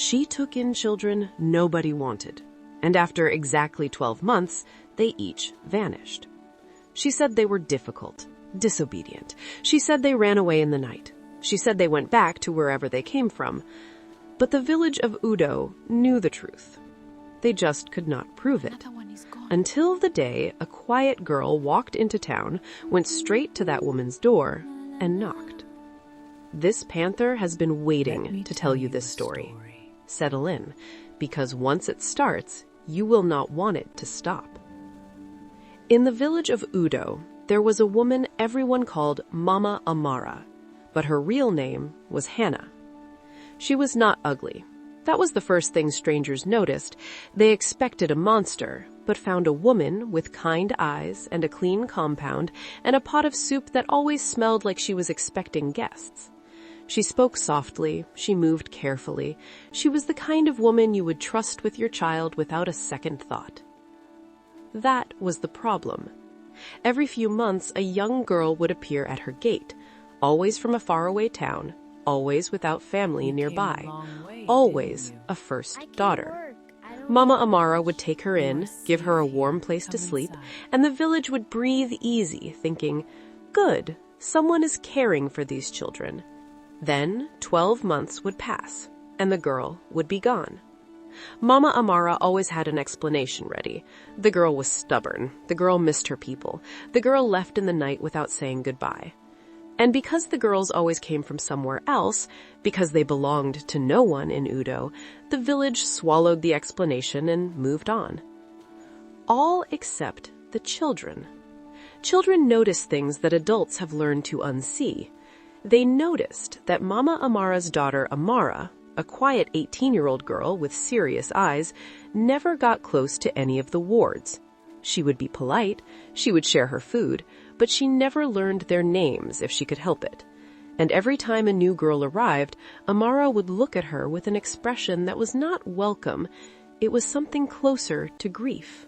She took in children nobody wanted, and after exactly 12 months, they each vanished. She said they were difficult, disobedient. She said they ran away in the night. She said they went back to wherever they came from. But the village of Udo knew the truth. They just could not prove it. Until the day a quiet girl walked into town, went straight to that woman's door, and knocked. This panther has been waiting to tell you this story. Settle in, because once it starts, you will not want it to stop. In the village of Udo, there was a woman everyone called Mama Amara, but her real name was Hannah. She was not ugly. That was the first thing strangers noticed. They expected a monster, but found a woman with kind eyes and a clean compound and a pot of soup that always smelled like she was expecting guests. She spoke softly, she moved carefully. She was the kind of woman you would trust with your child without a second thought. That was the problem. Every few months, a young girl would appear at her gate, always from a faraway town, always without family nearby, always a first daughter. Mama Amara would take her in, give her a warm place to sleep, and the village would breathe easy, thinking, "Good, someone is caring for these children." Then 12 months would pass, and the girl would be gone. Mama Amara always had an explanation ready. The girl was stubborn. The girl missed her people. The girl left in the night without saying goodbye. And because the girls always came from somewhere else, because they belonged to no one in Udo, the village swallowed the explanation and moved on. All except the children. Children notice things that adults have learned to unsee. They noticed that Mama Amara's daughter Amara, a quiet 18-year-old girl with serious eyes, never got close to any of the wards. She would be polite, she would share her food, but she never learned their names if she could help it. And every time a new girl arrived, Amara would look at her with an expression that was not welcome. It was something closer to grief.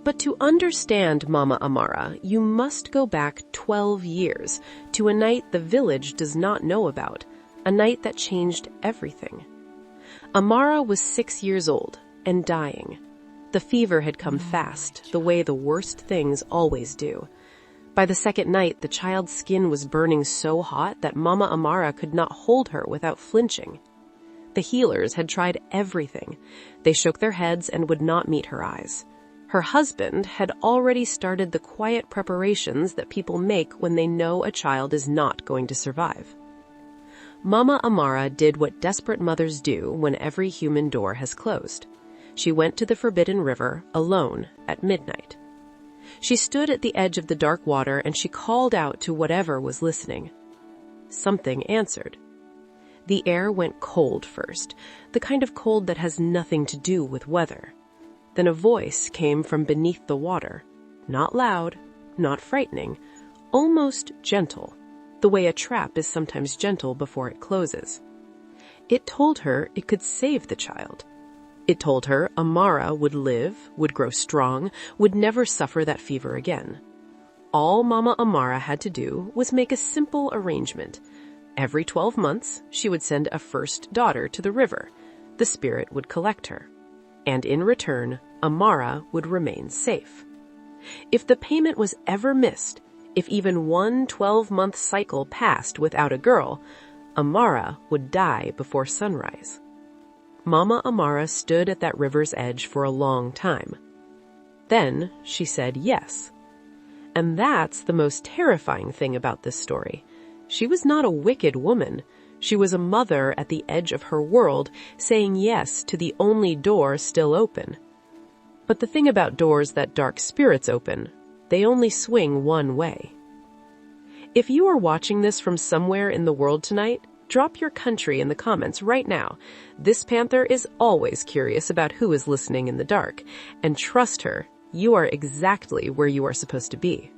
But to understand Mama Amara, you must go back 12 years to a night the village does not know about, a night that changed everything. Amara was 6 years old and dying. The fever had come fast, the way the worst things always do. By the second night, the child's skin was burning so hot that Mama Amara could not hold her without flinching. The healers had tried everything. They shook their heads and would not meet her eyes. Her husband had already started the quiet preparations that people make when they know a child is not going to survive. Mama Amara did what desperate mothers do when every human door has closed. She went to the forbidden river alone at midnight. She stood at the edge of the dark water and she called out to whatever was listening. Something answered. The air went cold first, the kind of cold that has nothing to do with weather. Then a voice came from beneath the water, not loud, not frightening, almost gentle, the way a trap is sometimes gentle before it closes. It told her it could save the child. It told her Amara would live, would grow strong, would never suffer that fever again. All Mama Amara had to do was make a simple arrangement. Every 12 months, she would send a first daughter to the river. The spirit would collect her. And in return, Amara would remain safe. If the payment was ever missed, if even one 12-month cycle passed without a girl, Amara would die before sunrise. Mama Amara stood at that river's edge for a long time. Then she said yes. And that's the most terrifying thing about this story. She was not a wicked woman. She was a mother at the edge of her world, saying yes to the only door still open. But the thing about doors that dark spirits open, they only swing one way. If you are watching this from somewhere in the world tonight, drop your country in the comments right now. This panther is always curious about who is listening in the dark, and trust her, you are exactly where you are supposed to be.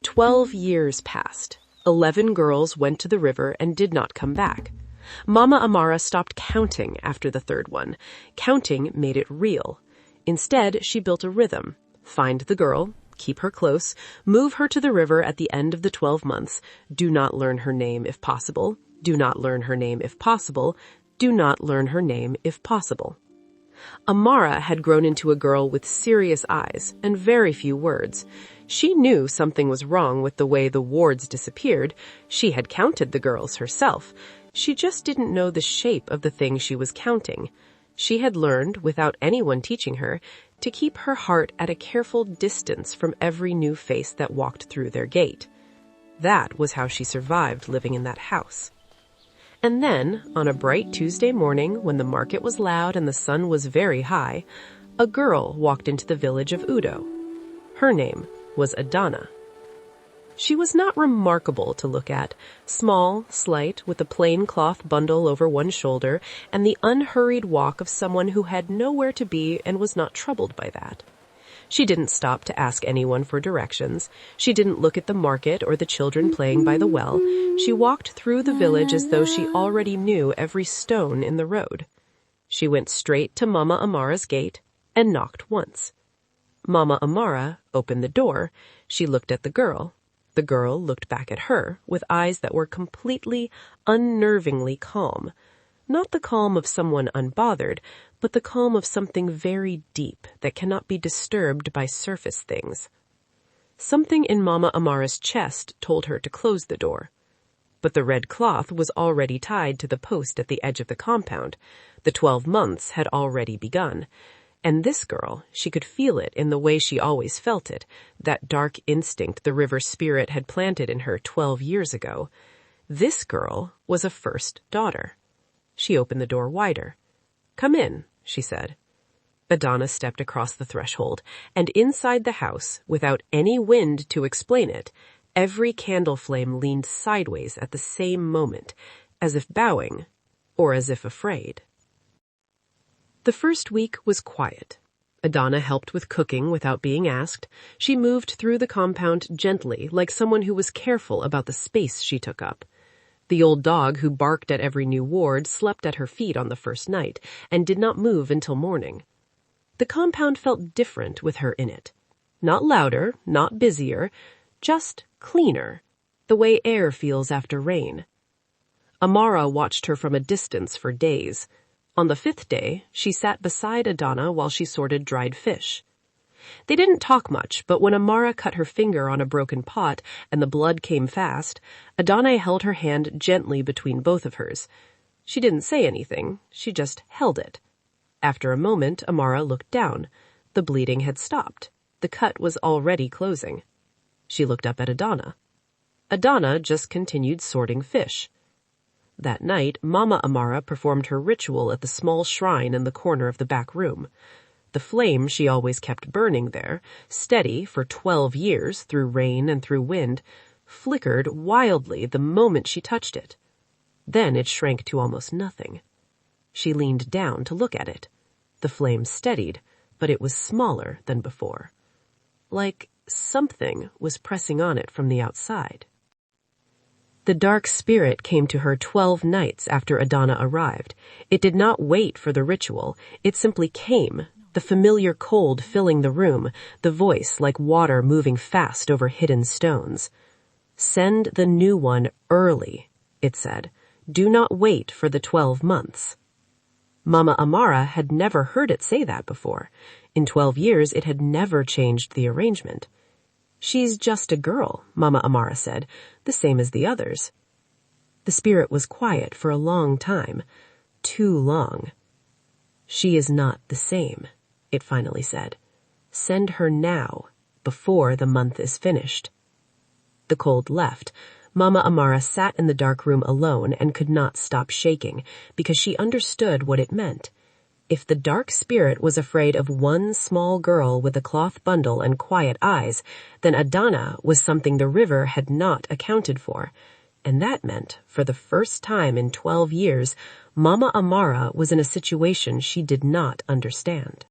12 years passed. 11 girls went to the river and did not come back. Mama Amara stopped counting after the third one. Counting made it real. Instead, she built a rhythm. Find the girl, keep her close, move her to the river at the end of the 12 months. Do not learn her name if possible. Do not learn her name if possible. Do not learn her name if possible. Amara had grown into a girl with serious eyes and very few words. She knew something was wrong with the way the wards disappeared. She had counted the girls herself. She just didn't know the shape of the thing she was counting. She had learned, without anyone teaching her, to keep her heart at a careful distance from every new face that walked through their gate. That was how she survived living in that house. And then, on a bright Tuesday morning, when the market was loud and the sun was very high, a girl walked into the village of Udo. Her name was Adana. She was not remarkable to look at, small, slight, with a plain cloth bundle over one shoulder and the unhurried walk of someone who had nowhere to be and was not troubled by that. She didn't stop to ask anyone for directions. She didn't look at the market or the children playing by the well. She walked through the village as though she already knew every stone in the road. She went straight to Mama Amara's gate and knocked once. Mama Amara opened the door. She looked at the girl. The girl looked back at her with eyes that were completely, unnervingly calm. Not the calm of someone unbothered, but the calm of something very deep that cannot be disturbed by surface things. Something in Mama Amara's chest told her to close the door. But the red cloth was already tied to the post at the edge of the compound. The 12 months had already begun. And this girl, she could feel it in the way she always felt it, that dark instinct the river spirit had planted in her 12 years ago. This girl was a first daughter. She opened the door wider. "Come in," she said. Adana stepped across the threshold, and inside the house, without any wind to explain it, every candle flame leaned sideways at the same moment, as if bowing, or as if afraid. The first week was quiet. Adana helped with cooking without being asked. She moved through the compound gently, like someone who was careful about the space she took up. The old dog who barked at every new ward slept at her feet on the first night and did not move until morning. The compound felt different with her in it. Not louder, not busier, just cleaner, the way air feels after rain. Amara watched her from a distance for days. On the 5th day, she sat beside Adana while she sorted dried fish. They didn't talk much, but when Amara cut her finger on a broken pot and the blood came fast, Adana held her hand gently between both of hers. She didn't say anything, she just held it. After a moment, Amara looked down. The bleeding had stopped. The cut was already closing. She looked up at Adana. Adana just continued sorting fish. That night, Mama Amara performed her ritual at the small shrine in the corner of the back room. The flame she always kept burning there, steady for 12 years through rain and through wind, flickered wildly the moment she touched it. Then it shrank to almost nothing. She leaned down to look at it. The flame steadied, but it was smaller than before. Like something was pressing on it from the outside. The dark spirit came to her 12 nights after Adana arrived. It did not wait for the ritual. It simply came, the familiar cold filling the room, the voice like water moving fast over hidden stones. "Send the new one early," it said. "Do not wait for the 12 months." Mama Amara had never heard it say that before. In 12 years, it had never changed the arrangement. "She's just a girl," Mama Amara said, "the same as the others." The spirit was quiet for a long time, too long. "She is not the same," it finally said. "Send her now, before the month is finished." The cold left. Mama Amara sat in the dark room alone and could not stop shaking, because she understood what it meant. If the dark spirit was afraid of one small girl with a cloth bundle and quiet eyes, then Adana was something the river had not accounted for. And that meant, for the first time in 12 years, Mama Amara was in a situation she did not understand.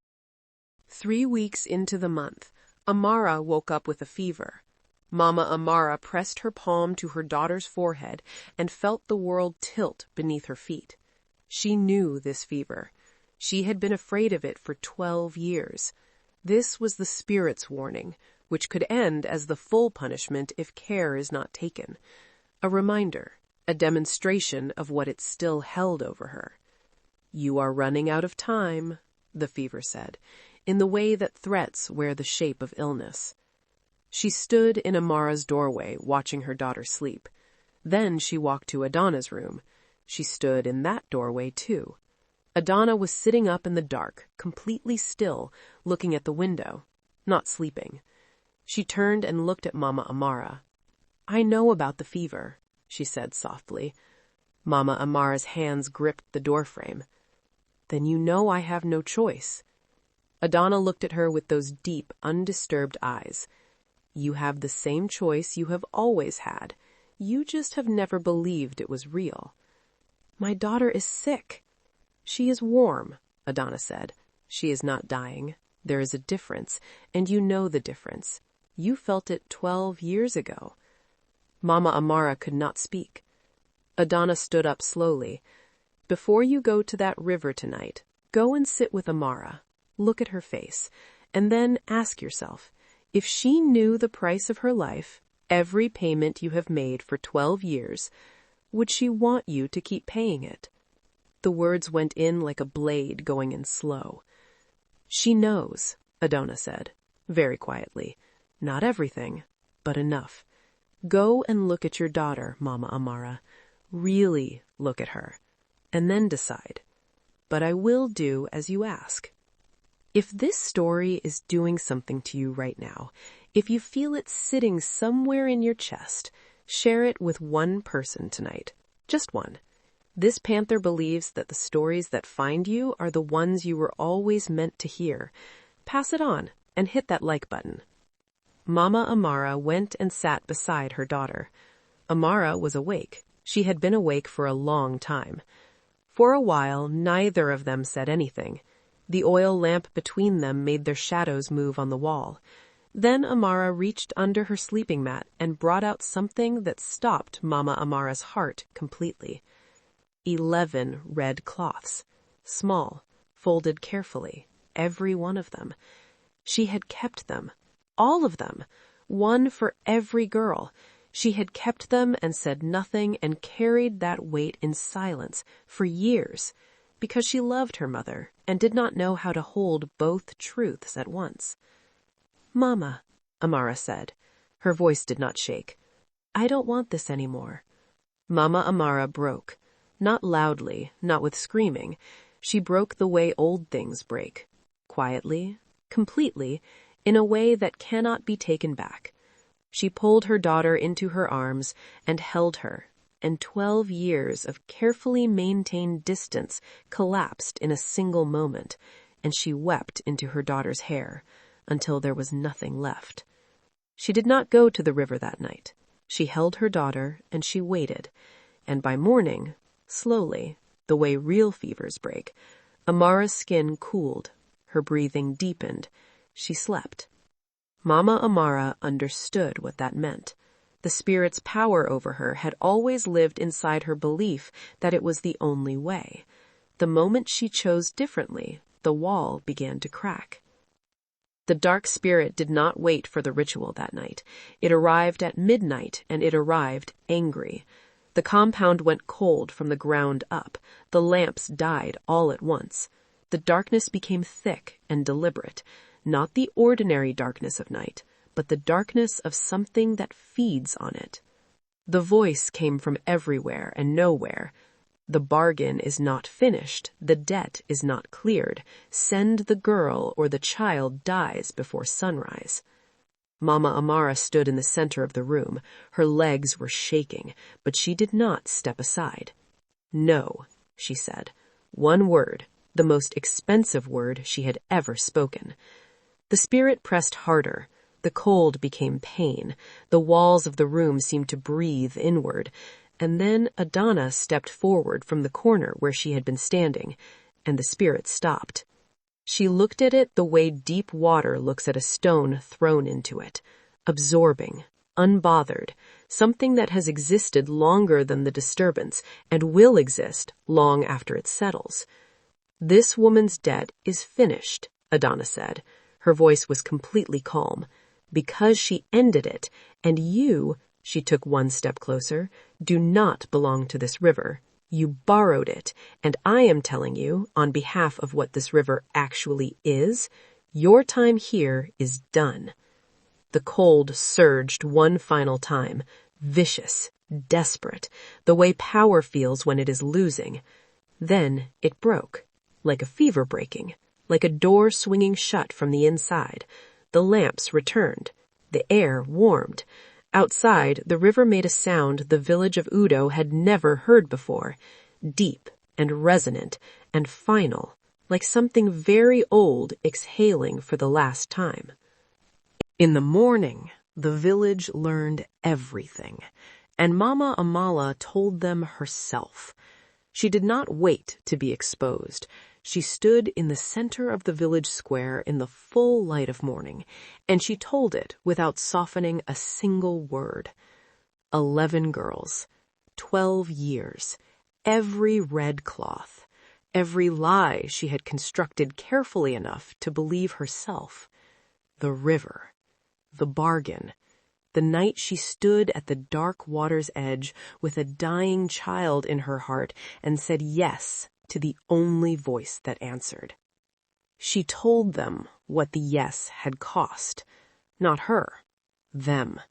3 weeks into the month, Amara woke up with a fever. Mama Amara pressed her palm to her daughter's forehead and felt the world tilt beneath her feet. She knew this fever. She had been afraid of it for 12 years. This was the spirit's warning, which could end as the full punishment if care is not taken. A reminder, a demonstration of what it still held over her. You are running out of time, the fever said, in the way that threats wear the shape of illness. She stood in Amara's doorway, watching her daughter sleep. Then she walked to Adana's room. She stood in that doorway, too. Adana was sitting up in the dark, completely still, looking at the window, not sleeping. She turned and looked at Mama Amara. I know about the fever, she said softly. Mama Amara's hands gripped the doorframe. Then you know I have no choice. Adana looked at her with those deep, undisturbed eyes. You have the same choice you have always had. You just have never believed it was real. My daughter is sick. She is warm, Adana said. She is not dying. There is a difference, and you know the difference. You felt it 12 years ago. Mama Amara could not speak. Adana stood up slowly. Before you go to that river tonight, go and sit with Amara. Look at her face, and then ask yourself, if she knew the price of her life, every payment you have made for 12 years, would she want you to keep paying it? The words went in like a blade going in slow. She knows, Adana said, very quietly. Not everything, but enough. Go and look at your daughter, Mama Amara. Really look at her, and then decide. But I will do as you ask. If this story is doing something to you right now, if you feel it sitting somewhere in your chest, share it with one person tonight. Just one. This panther believes that the stories that find you are the ones you were always meant to hear. Pass it on and hit that like button. Mama Amara went and sat beside her daughter. Amara was awake. She had been awake for a long time. For a while, neither of them said anything. The oil lamp between them made their shadows move on the wall. Then Amara reached under her sleeping mat and brought out something that stopped Mama Amara's heart completely. 11 red cloths, small, folded carefully, every one of them. She had kept them, all of them, one for every girl. She had kept them and said nothing and carried that weight in silence for years because she loved her mother and did not know how to hold both truths at once. Mama, Amara said. Her voice did not shake. I don't want this anymore. Mama Amara broke. Not loudly, not with screaming. She broke the way old things break. Quietly, completely, in a way that cannot be taken back. She pulled her daughter into her arms and held her, and 12 years of carefully maintained distance collapsed in a single moment, and she wept into her daughter's hair until there was nothing left. She did not go to the river that night. She held her daughter and she waited, and by morning, slowly, the way real fevers break, Amara's skin cooled, her breathing deepened. She slept. Mama Amara understood what that meant. The spirit's power over her had always lived inside her belief that it was the only way. The moment she chose differently, the wall began to crack. The dark spirit did not wait for the ritual that night. It arrived at midnight, and it arrived angry. The compound went cold from the ground up. The lamps died all at once. The darkness became thick and deliberate. Not the ordinary darkness of night, but the darkness of something that feeds on it. The voice came from everywhere and nowhere. The bargain is not finished. The debt is not cleared. Send the girl or the child dies before sunrise. Mama Amara stood in the center of the room. Her legs were shaking, but she did not step aside. No, she said. One word, the most expensive word she had ever spoken. The spirit pressed harder. The cold became pain. The walls of the room seemed to breathe inward. And then Adana stepped forward from the corner where she had been standing, and the spirit stopped. She looked at it the way deep water looks at a stone thrown into it, absorbing, unbothered, something that has existed longer than the disturbance and will exist long after it settles. This woman's debt is finished, Adana said. Her voice was completely calm. Because she ended it, and you, she took one step closer, do not belong to this river. You borrowed it, and I am telling you, on behalf of what this river actually is, your time here is done." The cold surged one final time, vicious, desperate, the way power feels when it is losing. Then it broke, like a fever breaking, like a door swinging shut from the inside. The lamps returned. The air warmed. Outside, the river made a sound the village of Udo had never heard before, deep and resonant and final, like something very old exhaling for the last time. In the morning, the village learned everything, and Mama Amara told them herself. She did not wait to be exposed. She stood in the center of the village square in the full light of morning, and she told it without softening a single word. 11 girls, 12 years, every red cloth, every lie she had constructed carefully enough to believe herself. The river, the bargain, the night she stood at the dark water's edge with a dying child in her heart and said yes to the only voice that answered. She told them what the yes had cost. Not her, them.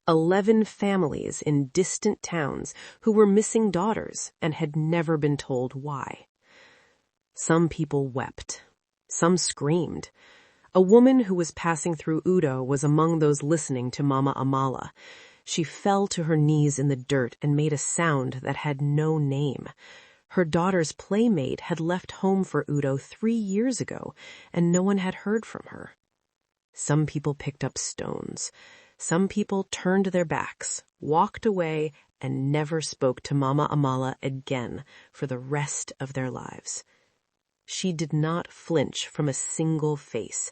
11 families in distant towns who were missing daughters and had never been told why. Some people wept. Some screamed. A woman who was passing through Udo was among those listening to Mama Amara. She fell to her knees in the dirt and made a sound that had no name. Her daughter's playmate had left home for Udo 3 years ago, and no one had heard from her. Some people picked up stones. Some people turned their backs, walked away, and never spoke to Mama Amara again for the rest of their lives. She did not flinch from a single face.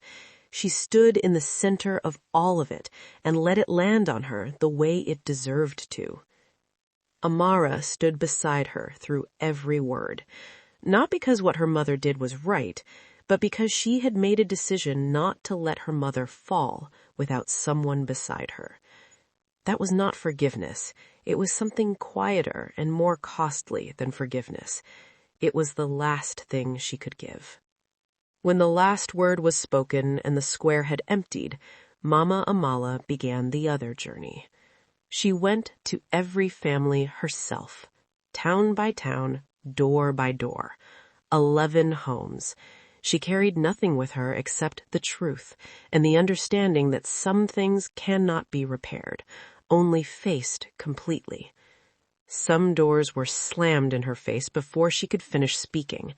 She stood in the center of all of it and let it land on her the way it deserved to. Amara stood beside her through every word, not because what her mother did was right, but because she had made a decision not to let her mother fall without someone beside her. That was not forgiveness. It was something quieter and more costly than forgiveness. It was the last thing she could give. When the last word was spoken and the square had emptied, Mama Amara began the other journey. She went to every family herself, town by town, door by door. 11 homes. She carried nothing with her except the truth and the understanding that some things cannot be repaired, only faced completely. Some doors were slammed in her face before she could finish speaking.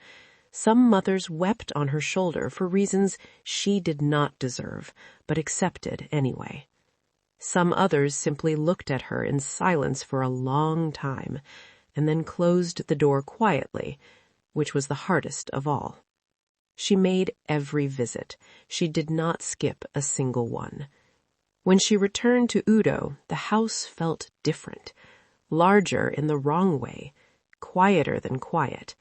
Some mothers wept on her shoulder for reasons she did not deserve, but accepted anyway. Some others simply looked at her in silence for a long time, and then closed the door quietly, which was the hardest of all. She made every visit. She did not skip a single one. When she returned to Udo, the house felt different, larger in the wrong way, quieter than quiet.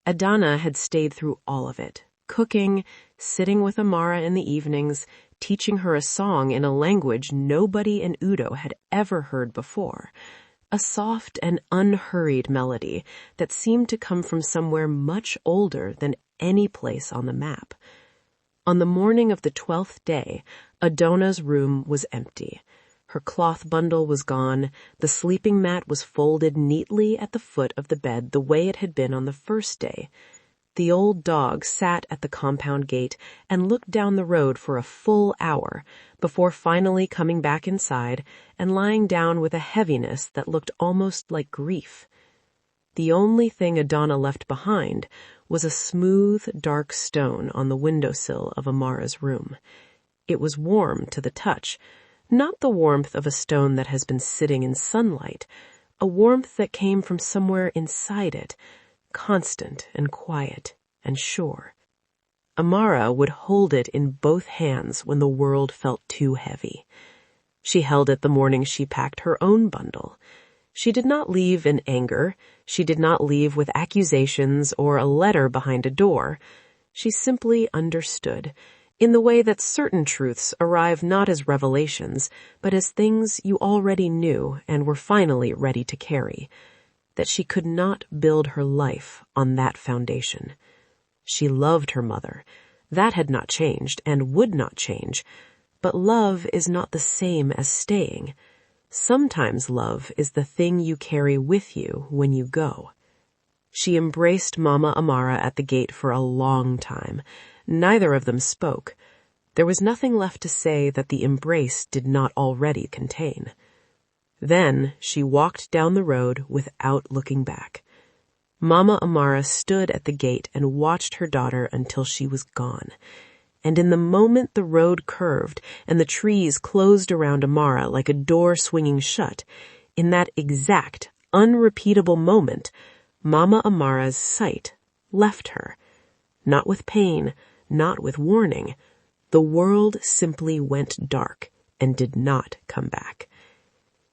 Adana had stayed through all of it, cooking, sitting with Amara in the evenings, teaching her a song in a language nobody in Udo had ever heard before, a soft and unhurried melody that seemed to come from somewhere much older than any place on the map. On the morning of the 12th day, Adana's room was empty. Her cloth bundle was gone. The sleeping mat was folded neatly at the foot of the bed the way it had been on the first day. The old dog sat at the compound gate and looked down the road for a full hour before finally coming back inside and lying down with a heaviness that looked almost like grief. The only thing Adana left behind was a smooth, dark stone on the windowsill of Amara's room. It was warm to the touch, not the warmth of a stone that has been sitting in sunlight, a warmth that came from somewhere inside it, constant and quiet and sure. Amara would hold it in both hands when the world felt too heavy. She held it the morning she packed her own bundle. She did not leave in anger. She did not leave with accusations or a letter behind a door. She simply understood, in the way that certain truths arrive not as revelations, but as things you already knew and were finally ready to carry. that she could not build her life on that foundation. She loved her mother. That had not changed and would not change. But love is not the same as staying. Sometimes love is the thing you carry with you when you go. She embraced Mama Amara at the gate for a long time. Neither of them spoke. There was nothing left to say that the embrace did not already contain. Then she walked down the road without looking back. Mama Amara stood at the gate and watched her daughter until she was gone. And in the moment the road curved and the trees closed around Amara like a door swinging shut, in that exact, unrepeatable moment, Mama Amara's sight left her. Not with pain, not with warning. The world simply went dark and did not come back.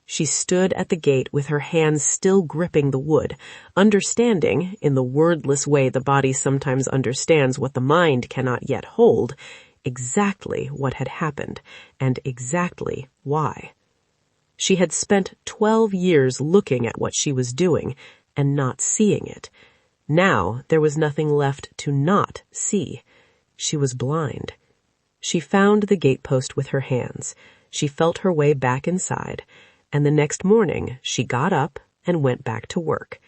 She stood at the gate with her hands still gripping the wood, understanding, in the wordless way the body sometimes understands what the mind cannot yet hold, exactly what had happened and exactly why. She had spent 12 years looking at what she was doing and not seeing it. Now there was nothing left to not see. She was blind. She found the gatepost with her hands. She felt her way back inside. And the next morning, she got up and went back to work.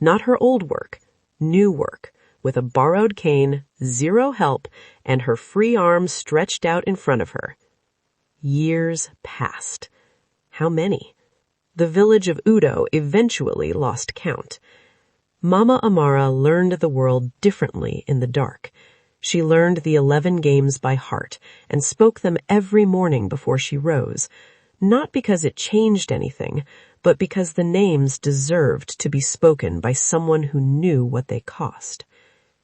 Not her old work, new work, with a borrowed cane, zero help, and her free arms stretched out in front of her. Years passed. How many? The village of Udo eventually lost count. Mama Amara learned the world differently in the dark. She learned the 11 games by heart and spoke them every morning before she rose. Not because it changed anything, but because the names deserved to be spoken by someone who knew what they cost.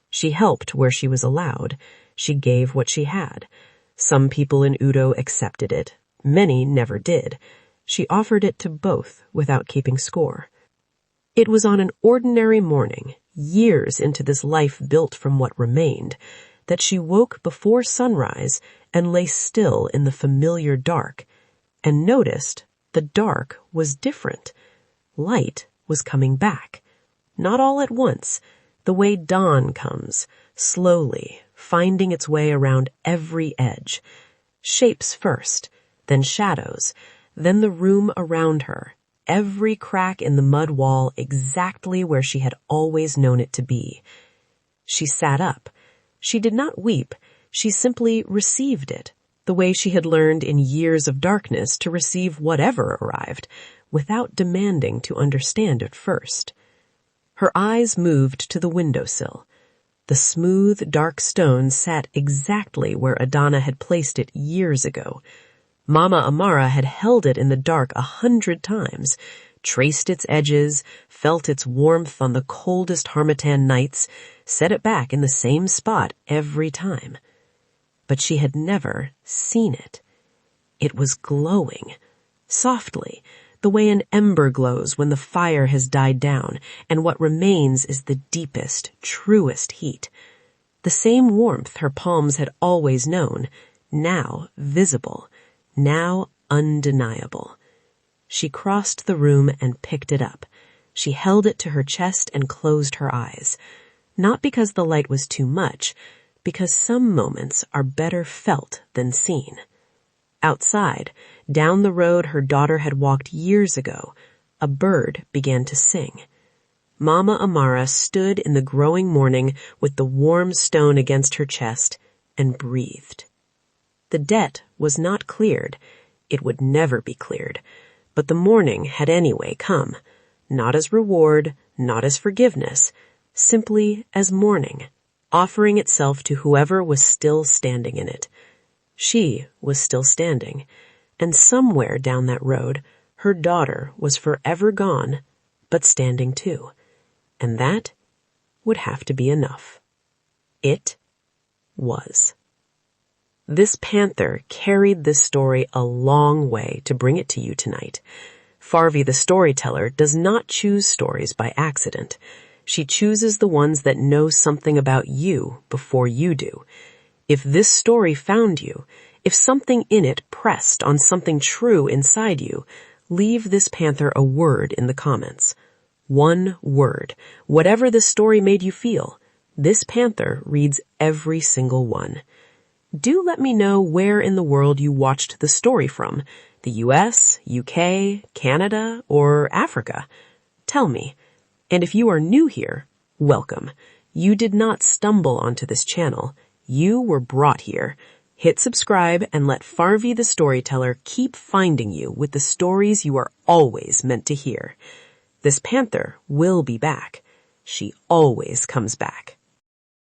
She helped where she was allowed. She gave what she had. Some people in Udo accepted it. Many never did. She offered it to both without keeping score. It was on an ordinary morning, years into this life built from what remained, that she woke before sunrise and lay still in the familiar dark, and noticed the dark was different. Light was coming back. Not all at once, the way dawn comes, slowly, finding its way around every edge. Shapes first, then shadows, then the room around her, every crack in the mud wall exactly where she had always known it to be. She sat up. She did not weep. She simply received it, the way she had learned in years of darkness to receive whatever arrived, without demanding to understand at first. Her eyes moved to the windowsill. The smooth, dark stone sat exactly where Adana had placed it years ago. Mama Amara had held it in the dark 100 times, traced its edges, felt its warmth on the coldest harmattan nights, set it back in the same spot every time. But she had never seen it. It was glowing, softly, the way an ember glows when the fire has died down, and what remains is the deepest, truest heat. The same warmth her palms had always known, now visible, now undeniable. She crossed the room and picked it up. She held it to her chest and closed her eyes. Not because the light was too much, because some moments are better felt than seen. Outside, down the road her daughter had walked years ago, a bird began to sing. Mama Amara stood in the growing morning with the warm stone against her chest and breathed. The debt was not cleared. It would never be cleared. But the morning had anyway come, not as reward, not as forgiveness, simply as mourning, offering itself to whoever was still standing in it. She was still standing, and somewhere down that road, her daughter was forever gone, but standing too. And that would have to be enough. It was. This panther carried this story a long way to bring it to you tonight. Farvi the storyteller does not choose stories by accident. She chooses the ones that know something about you before you do. If this story found you, if something in it pressed on something true inside you, leave this panther a word in the comments. One word. Whatever the story made you feel, this panther reads every single one. Do let me know where in the world you watched the story from. The US, UK, Canada, or Africa. Tell me. And if you are new here, welcome. You did not stumble onto this channel. You were brought here. Hit subscribe and let Farvi the storyteller keep finding you with the stories you are always meant to hear. This panther will be back. She always comes back.